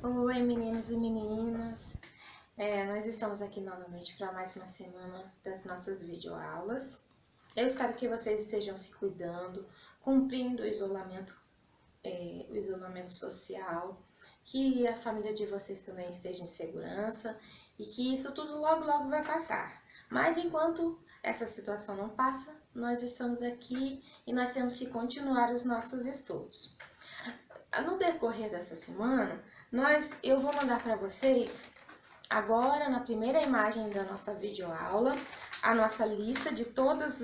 Oi, meninos e meninas. Nós estamos aqui novamente para mais uma semana das nossas videoaulas. Eu espero que vocês estejam se cuidando, cumprindo o isolamento social, que a família de vocês também esteja em segurança e que isso tudo logo vai passar. Mas enquanto essa situação não passa, nós estamos aqui e nós temos que continuar os nossos estudos. No decorrer dessa semana, eu vou mandar para vocês, agora na primeira imagem da nossa videoaula, a nossa lista de todas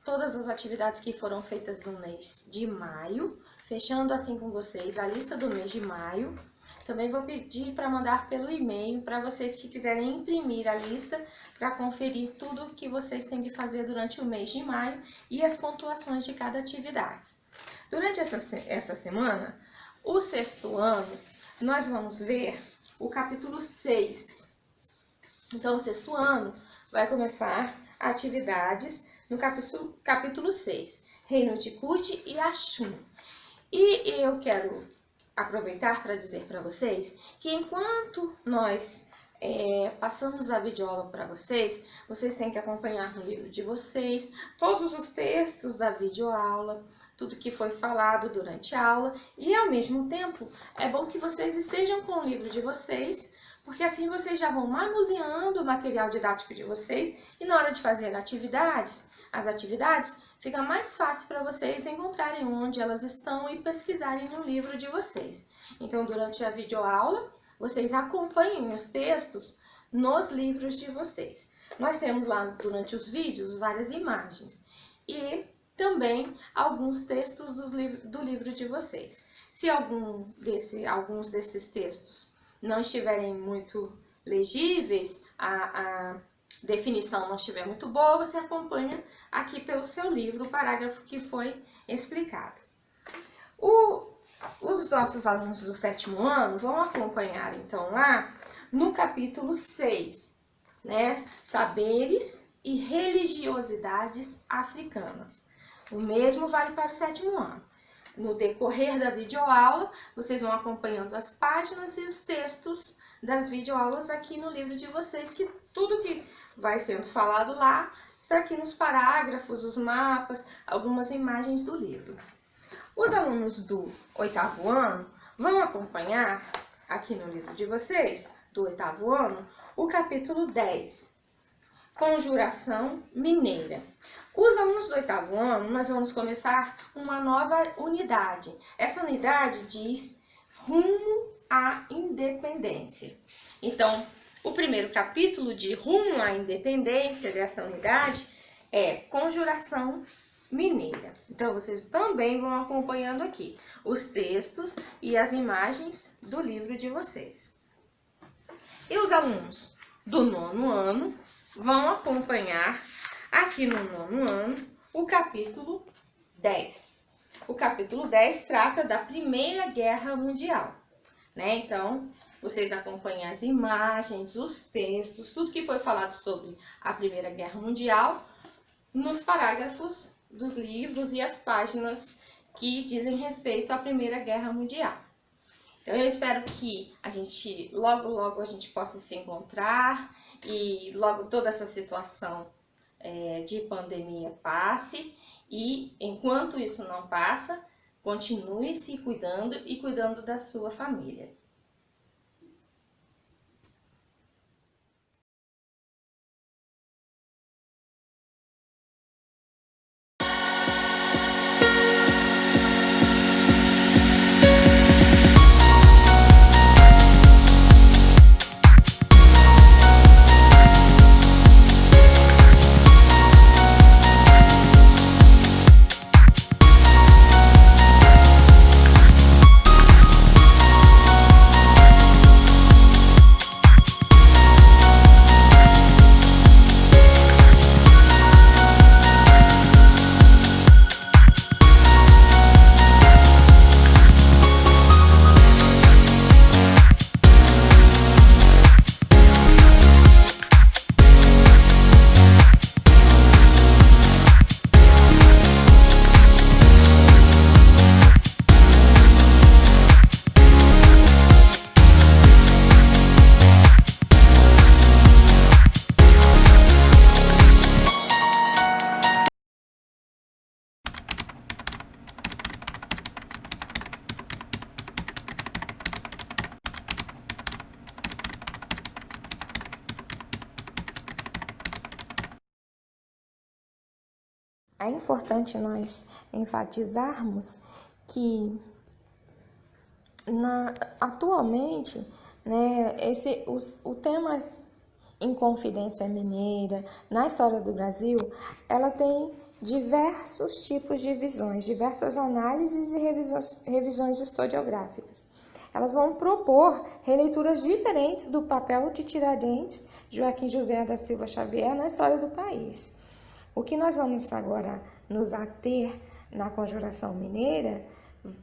as atividades que foram feitas no mês de maio, fechando assim com vocês a lista do mês de maio. Também vou pedir para mandar pelo e-mail para vocês que quiserem imprimir a lista para conferir tudo que vocês têm que fazer durante o mês de maio e as pontuações de cada atividade. Durante essa semana, o sexto ano, nós vamos ver o capítulo 6. Então, o sexto ano vai começar atividades no capítulo 6, Reino de Kut e Ashum. E eu quero aproveitar para dizer para vocês que enquanto nós passamos a videoaula para vocês, vocês têm que acompanhar no livro de vocês todos os textos da videoaula, tudo que foi falado durante a aula, e ao mesmo tempo é bom que vocês estejam com o livro de vocês, porque assim vocês já vão manuseando o material didático de vocês e na hora de fazer as atividades, fica mais fácil para vocês encontrarem onde elas estão e pesquisarem no livro de vocês. Então, durante a videoaula, vocês acompanhem os textos nos livros de vocês. Nós temos lá, durante os vídeos, várias imagens e também alguns textos do livro de vocês. Se alguns desses textos não estiverem muito legíveis, a definição não estiver muito boa, você acompanha aqui pelo seu livro o parágrafo que foi explicado. Os nossos alunos do sétimo ano vão acompanhar, então, lá no capítulo 6, né? Saberes e religiosidades africanas. O mesmo vale para o sétimo ano. No decorrer da videoaula, vocês vão acompanhando as páginas e os textos das videoaulas aqui no livro de vocês, que tudo que vai sendo falado lá está aqui nos parágrafos, os mapas, algumas imagens do livro. Os alunos do oitavo ano vão acompanhar aqui no livro de vocês, do oitavo ano, o capítulo 10, Conjuração Mineira. Os alunos do oitavo ano, nós vamos começar uma nova unidade. Essa unidade diz Rumo à Independência. Então, o primeiro capítulo de Rumo à Independência dessa unidade é Conjuração Mineira. Então, vocês também vão acompanhando aqui os textos e as imagens do livro de vocês. E os alunos do nono ano vão acompanhar aqui no nono ano o capítulo 10. O capítulo 10 trata da Primeira Guerra Mundial, né? Então, vocês acompanham as imagens, os textos, tudo que foi falado sobre a Primeira Guerra Mundial nos parágrafos dos livros e as páginas que dizem respeito à Primeira Guerra Mundial. Então, eu espero que logo a gente possa se encontrar e logo toda essa situação de pandemia passe. E enquanto isso não passa, continue se cuidando e cuidando da sua família. é importante nós enfatizarmos que atualmente, né, o tema Inconfidência Mineira na história do Brasil, ela tem diversos tipos de visões, diversas análises e revisões historiográficas. Elas vão propor releituras diferentes do papel de Tiradentes, Joaquim José da Silva Xavier na história do país. O que nós vamos agora nos ater na Conjuração Mineira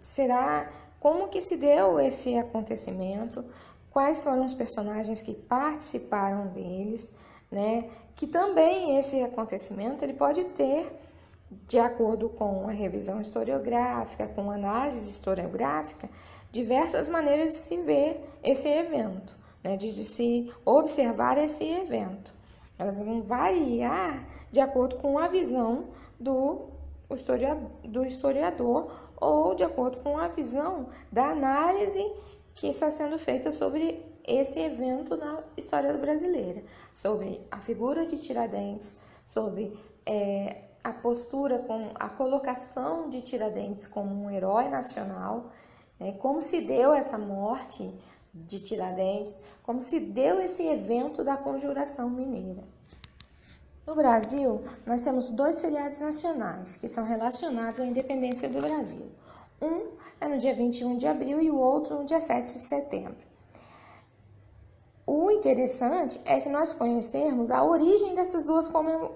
será como que se deu esse acontecimento, quais foram os personagens que participaram deles, né? Que também esse acontecimento ele pode ter, de acordo com a revisão historiográfica, com a análise historiográfica, diversas maneiras de se ver esse evento, né? De se observar esse evento. Elas vão variar de acordo com a visão do historiador ou de acordo com a visão da análise que está sendo feita sobre esse evento na história brasileira, sobre a figura de Tiradentes, sobre a postura, a colocação de Tiradentes como um herói nacional, como se deu essa morte de Tiradentes, como se deu esse evento da Conjuração Mineira. No Brasil, nós temos 2 feriados nacionais que são relacionados à independência do Brasil. Um é no dia 21 de abril e o outro no dia 7 de setembro. O interessante é que nós conhecermos a origem dessas 2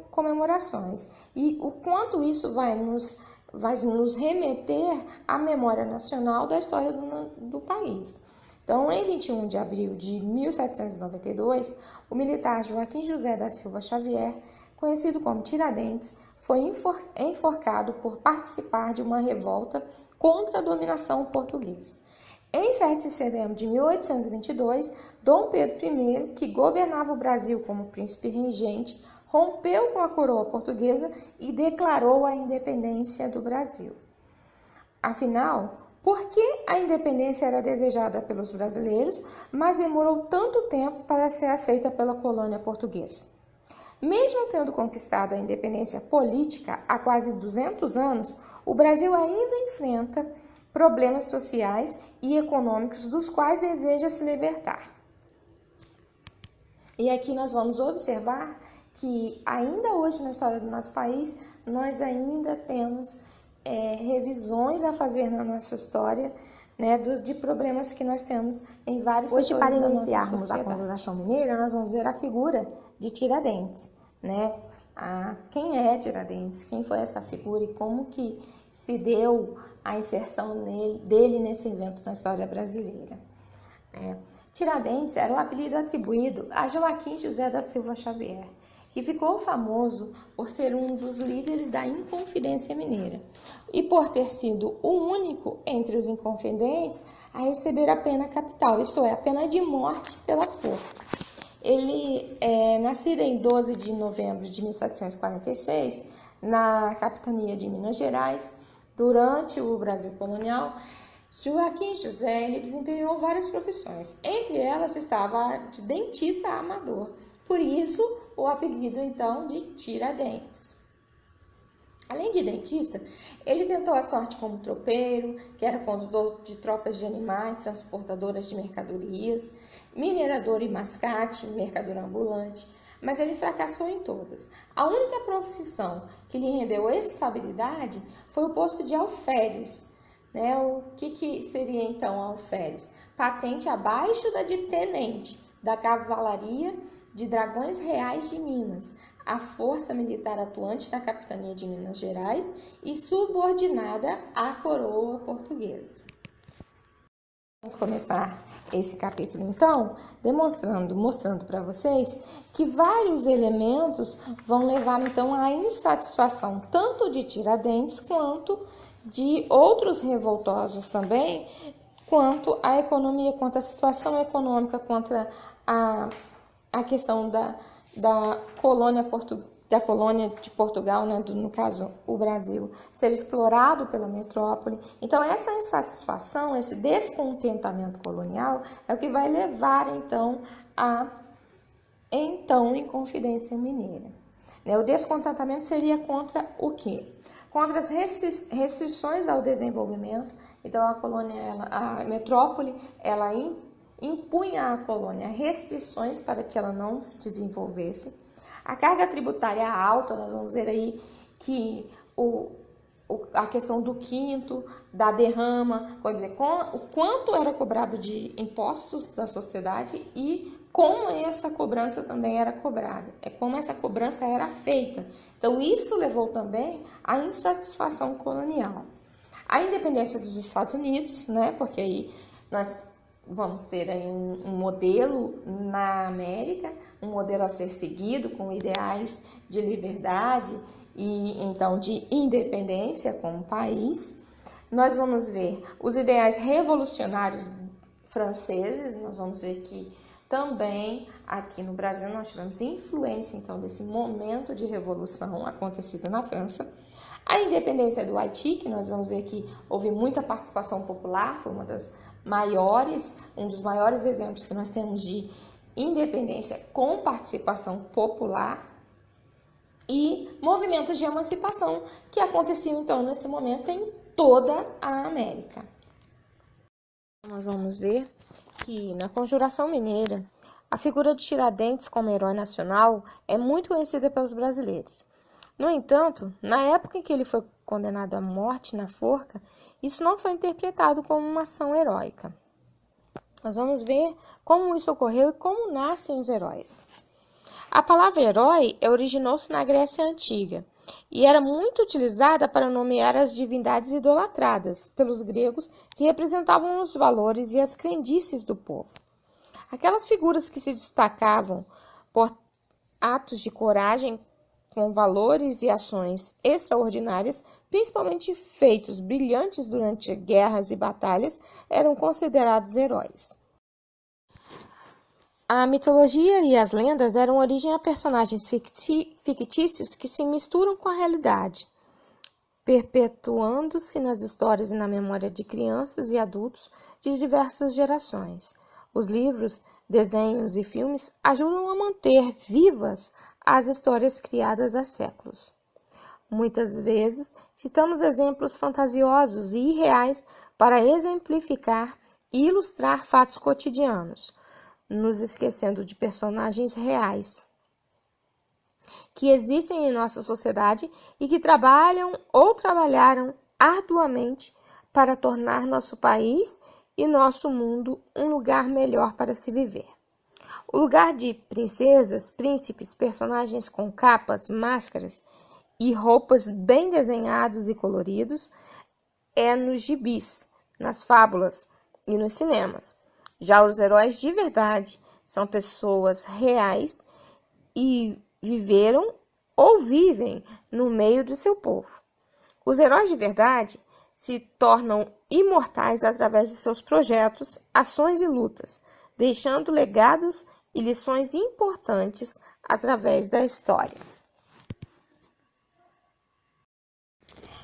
comemorações e o quanto isso vai nos remeter à memória nacional da história do país. Então, em 21 de abril de 1792, o militar Joaquim José da Silva Xavier, conhecido como Tiradentes, foi enforcado por participar de uma revolta contra a dominação portuguesa. Em 7 de setembro de 1822, Dom Pedro I, que governava o Brasil como príncipe regente, rompeu com a coroa portuguesa e declarou a independência do Brasil. Afinal, por que a independência era desejada pelos brasileiros, mas demorou tanto tempo para ser aceita pela colônia portuguesa? Mesmo tendo conquistado a independência política há quase 200 anos, o Brasil ainda enfrenta problemas sociais e econômicos dos quais deseja se libertar. E aqui nós vamos observar que ainda hoje na história do nosso país, nós ainda temos revisões a fazer na nossa história, né, de problemas que nós temos em vários setores da nossa sociedade. Hoje, para iniciarmos a Conjuração Mineira, nós vamos ver a figura de Tiradentes, né? Quem é Tiradentes? Quem foi essa figura e como que se deu a inserção dele nesse evento na história brasileira? Tiradentes era o apelido atribuído a Joaquim José da Silva Xavier, que ficou famoso por ser um dos líderes da Inconfidência Mineira e por ter sido o único entre os inconfidentes a receber a pena capital, isto é, a pena de morte pela forca. Ele é nascido em 12 de novembro de 1746, na capitania de Minas Gerais. Durante o Brasil colonial, Joaquim José ele desempenhou várias profissões. Entre elas estava a de dentista amador. Por isso, o apelido, então, de Tiradentes. Além de dentista, ele tentou a sorte como tropeiro, que era condutor de tropas de animais, transportadoras de mercadorias, minerador e mascate, mercador ambulante, mas ele fracassou em todas. A única profissão que lhe rendeu estabilidade foi o posto de alferes. O que seria, então, alferes? Patente abaixo da de tenente da cavalaria de Dragões Reais de Minas, a força militar atuante na capitania de Minas Gerais e subordinada à coroa portuguesa. Vamos começar esse capítulo, então, mostrando para vocês que vários elementos vão levar, então, à insatisfação tanto de Tiradentes quanto de outros revoltosos também, quanto à economia, quanto à situação econômica, quanto a questão da colônia de Portugal, né, no caso o Brasil, ser explorado pela metrópole. Então essa insatisfação, esse descontentamento colonial é o que vai levar então à Inconfidência Mineira. né? O descontentamento seria contra o quê? Contra as restrições ao desenvolvimento. Então, a metrópole, ela impunha à colônia restrições para que ela não se desenvolvesse. A carga tributária alta, nós vamos ver aí que a questão do quinto, da derrama, quer dizer, o quanto era cobrado de impostos da sociedade e como essa cobrança também era cobrada, como essa cobrança era feita. Então, isso levou também à insatisfação colonial. A independência dos Estados Unidos, né, porque aí nós vamos ter aí um modelo na América, um modelo a ser seguido com ideais de liberdade e então de independência como país. Nós vamos ver os ideais revolucionários franceses, nós vamos ver que também aqui no Brasil nós tivemos influência então desse momento de revolução acontecido na França. A independência do Haiti, que nós vamos ver que houve muita participação popular, foi um dos maiores exemplos que nós temos de independência com participação popular. E movimentos de emancipação que aconteciam então nesse momento em toda a América. Nós vamos ver que na Conjuração Mineira, a figura de Tiradentes como herói nacional é muito conhecida pelos brasileiros. No entanto, na época em que ele foi condenado à morte na forca, isso não foi interpretado como uma ação heróica. Nós vamos ver como isso ocorreu e como nascem os heróis. A palavra herói originou-se na Grécia Antiga e era muito utilizada para nomear as divindades idolatradas pelos gregos que representavam os valores e as crendices do povo. Aquelas figuras que se destacavam por atos de coragem com valores e ações extraordinárias, principalmente feitos brilhantes durante guerras e batalhas, eram considerados heróis. A mitologia e as lendas deram origem a personagens fictícios que se misturam com a realidade, perpetuando-se nas histórias e na memória de crianças e adultos de diversas gerações. Os livros, desenhos e filmes ajudam a manter vivas as histórias criadas há séculos. Muitas vezes, citamos exemplos fantasiosos e irreais para exemplificar e ilustrar fatos cotidianos, nos esquecendo de personagens reais que existem em nossa sociedade e que trabalham ou trabalharam arduamente para tornar nosso país e nosso mundo um lugar melhor para se viver. O lugar de princesas, príncipes, personagens com capas, máscaras e roupas bem desenhados e coloridos é nos gibis, nas fábulas e nos cinemas. Já os heróis de verdade são pessoas reais e viveram ou vivem no meio do seu povo. Os heróis de verdade se tornam imortais através de seus projetos, ações e lutas, deixando legados e lições importantes através da história.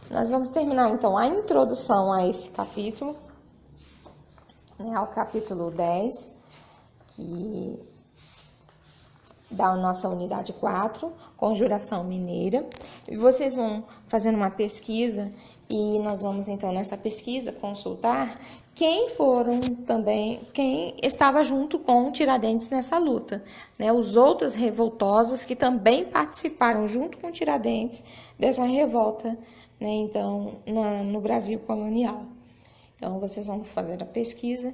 Nós vamos terminar então a introdução a esse capítulo, ao capítulo 10, que da nossa unidade 4, Conjuração Mineira. E vocês vão fazendo uma pesquisa e nós vamos então nessa pesquisa consultar quem estava junto com Tiradentes nessa luta, os outros revoltosos que também participaram junto com Tiradentes dessa revolta, então no Brasil colonial. Então vocês vão fazer a pesquisa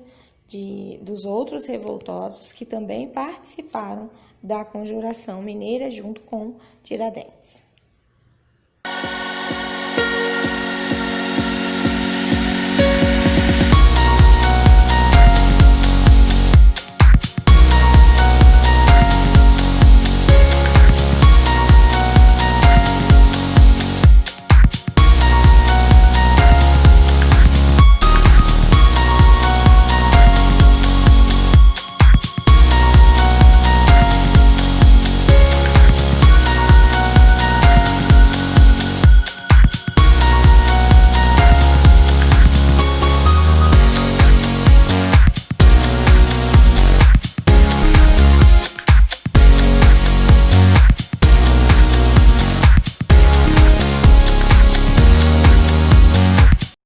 dos outros revoltosos que também participaram da Conjuração Mineira junto com Tiradentes.